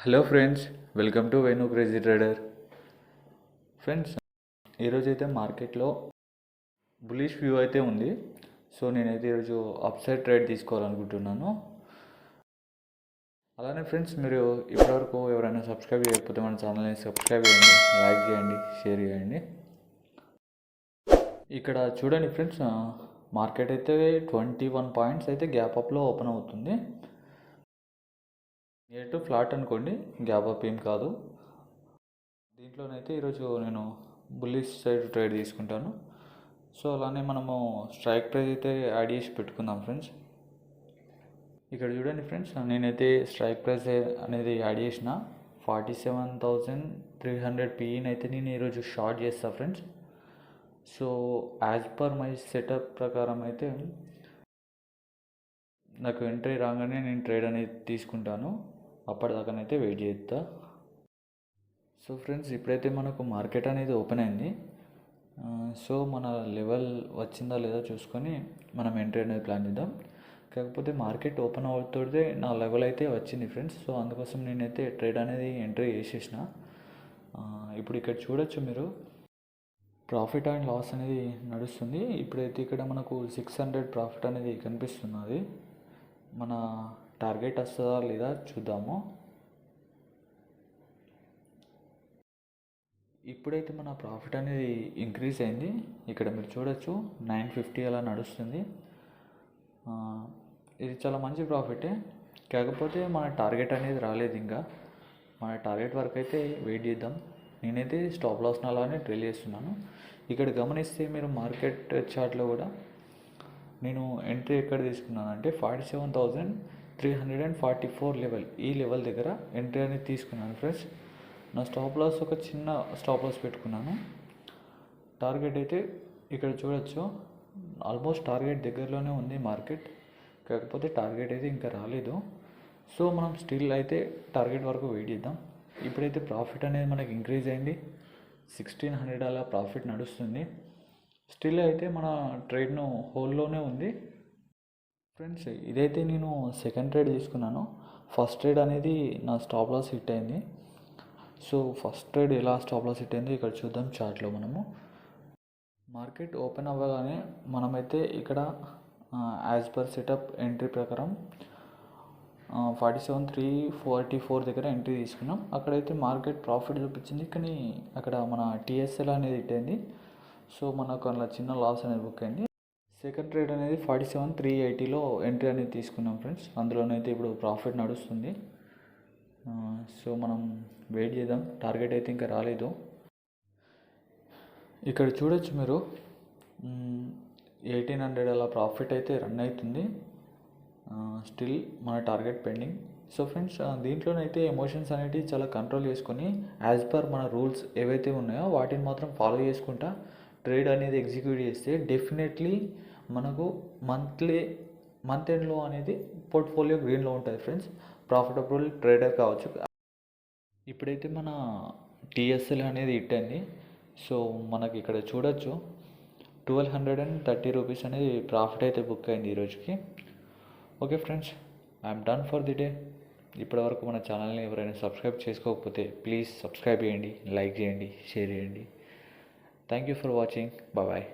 Hello friends, welcome to Venu crazy trader. Friends, ఈరోజైతే మార్కెట్లో bullish view అయితే ఉంది. సో నేనైతే ఈరోజు అప్ సైడ్ ట్రేడ్ తీసుకోవాలనుకుంటున్నాను. అలానే ఫ్రెండ్స్, మీరు ఇప్పటివరకు ఎవరైనా సబ్స్క్రైబ్ చేయకపోతే మన ఛానల్ని సబ్స్క్రైబ్ చేయండి, లైక్ చేయండి, షేర్ చేయండి. ఇక్కడ చూడండి ఫ్రెండ్స్, మార్కెట్ అయితే 21 పాయింట్స్ అయితే గ్యాప్ అప్లో ఓపెన్ అవుతుంది. నియర్ టు ఫ్లాట్ అనుకోండి, గ్యాప్ అప్ ఏం కాదు. దీంట్లోనైతే ఈరోజు నేను బుల్లిష్ సైడ్ ట్రేడ్ తీసుకుంటాను. సో అలానే మనము స్ట్రైక్ ప్రైస్ అయితే యాడ్ చేసి పెట్టుకుందాం ఫ్రెండ్స్. ఇక్కడ చూడండి ఫ్రెండ్స్, నేనైతే స్ట్రైక్ ప్రైస్ అనేది యాడ్ చేసిన 47,300 పీఈని అయితే నేను ఈరోజు షార్ట్ చేస్తాను friends. So as per my setup ప్రకారం అయితే నాకు ఎంట్రీ రాగానే నేను ట్రేడ్ అనేది తీసుకుంటాను. అప్పటిదాకానైతే వెయిట్ చేస్తా. సో ఫ్రెండ్స్, ఇప్పుడైతే మనకు మార్కెట్ అనేది ఓపెన్ అయింది. సో మన లెవెల్ వచ్చిందా లేదా చూసుకొని మనం ఎంట్రీ అనేది ప్లాన్ చేద్దాం. కాకపోతే మార్కెట్ ఓపెన్ అవుతుంటే నా లెవెల్ అయితే వచ్చింది ఫ్రెండ్స్. సో అందుకోసం నేనైతే ట్రేడ్ అనేది ఎంట్రీ చేసేసిన. ఇప్పుడు ఇక్కడ చూడొచ్చు మీరు, ప్రాఫిట్ అండ్ లాస్ అనేది నడుస్తుంది. ఇప్పుడైతే ఇక్కడ మనకు 600 ప్రాఫిట్ అనేది కనిపిస్తున్నది. మన టార్గెట్ వస్తుందా లేదా చూద్దాము. ఇప్పుడైతే మన ప్రాఫిట్ అనేది ఇంక్రీజ్ అయింది. ఇక్కడ మీరు చూడొచ్చు 950 అలా నడుస్తుంది. ఇది చాలా మంచి ప్రాఫిటే. కాకపోతే మన టార్గెట్ అనేది రాలేదు. ఇంకా మన టార్గెట్ వరకు అయితే వెయిట్ చేద్దాం. నేనైతే స్టాప్ లాస్ అలానే ట్రేల్ చేస్తున్నాను. ఇక్కడ గమనిస్తే మీరు మార్కెట్ చార్ట్లో కూడా నేను ఎంట్రీ ఎక్కడ తీసుకున్నాను అంటే 47,344 లెవెల్, ఈ లెవెల్ దగ్గర ఎంట్రీ అనేది తీసుకున్నాను ఫ్రెండ్స్. నా స్టాప్ లాస్ ఒక చిన్న స్టాప్ లాస్ పెట్టుకున్నాను. టార్గెట్ అయితే ఇక్కడ చూడొచ్చు, ఆల్మోస్ట్ టార్గెట్ దగ్గరలోనే ఉంది మార్కెట్. కాకపోతే టార్గెట్ అయితే ఇంకా రాలేదు. సో మనం స్టిల్ అయితే టార్గెట్ వరకు వెయిట్ చేద్దాం. ఇప్పుడైతే ప్రాఫిట్ అనేది మనకి ఇంక్రీజ్ అయింది. 1600 అలా ప్రాఫిట్ నడుస్తుంది. స్టిల్ అయితే మన ట్రేడ్ను హోల్లోనే ఉంది ఫ్రెండ్స్. ఇదైతే నేను సెకండ్ ట్రేడ్ తీసుకున్నాను. ఫస్ట్ ట్రేడ్ అనేది నా స్టాప్ లాస్ హిట్ అయింది. సో ఫస్ట్ ట్రేడ్ ఎలా స్టాప్ లాస్ హిట్ అయిందో ఇక్కడ చూద్దాం చార్ట్లో. మనము మార్కెట్ ఓపెన్ అవ్వగానే మనమైతే ఇక్కడ యాజ్ పర్ సెటప్ ఎంట్రీ ప్రకారం 47,344 దగ్గర ఎంట్రీ తీసుకున్నాం. అక్కడైతే మార్కెట్ ప్రాఫిట్ చూపించింది, కానీ అక్కడ మన టీఎస్ఎల్ అనేది హిట్ అయింది. సో మనకు అలా చిన్న లాస్ అనేది బుక్ అయింది. సెకండ్ ట్రేడ్ అనేది 47,380లో ఎంట్రీ అనేది తీసుకున్నాం ఫ్రెండ్స్. అందులోనైతే ఇప్పుడు ప్రాఫిట్ నడుస్తుంది. సో మనం వెయిట్ చేద్దాం. టార్గెట్ అయితే ఇంకా రాలేదు. ఇక్కడ చూడొచ్చు మీరు, 1800 అలా ప్రాఫిట్ అయితే రన్ అవుతుంది. స్టిల్ మన టార్గెట్ పెండింగ్. సో ఫ్రెండ్స్, దీంట్లోనైతే ఎమోషన్స్ అనేవి చాలా కంట్రోల్ చేసుకొని యాజ్ పర్ మన రూల్స్ ఏవైతే ఉన్నాయో వాటిని మాత్రం ఫాలో చేసుకుంటా ట్రేడ్ అనేది ఎగ్జిక్యూట్ చేస్తే డెఫినెట్లీ మనకు మంత్ ఎండ్లో అనేది పోర్ట్ఫోలియో గ్రీన్లో ఉంటుంది ఫ్రెండ్స్. ప్రాఫిటబుల్ ట్రేడర్ కావచ్చు. ఇప్పుడైతే మన టీఎస్ఎల్ అనేది హిట్ అయింది. సో మనకి ఇక్కడ చూడొచ్చు 1230 రూపీస్ అనేది ప్రాఫిట్ అయితే బుక్ అయింది ఈరోజుకి. Okay friends, I'm done for the day. ఇప్పటివరకు మన ఛానల్ని ఎవరైనా సబ్స్క్రైబ్ చేసుకోకపోతే ప్లీజ్ సబ్స్క్రైబ్ చేయండి, లైక్ చేయండి, షేర్ చేయండి. Thank you for watching. Bye.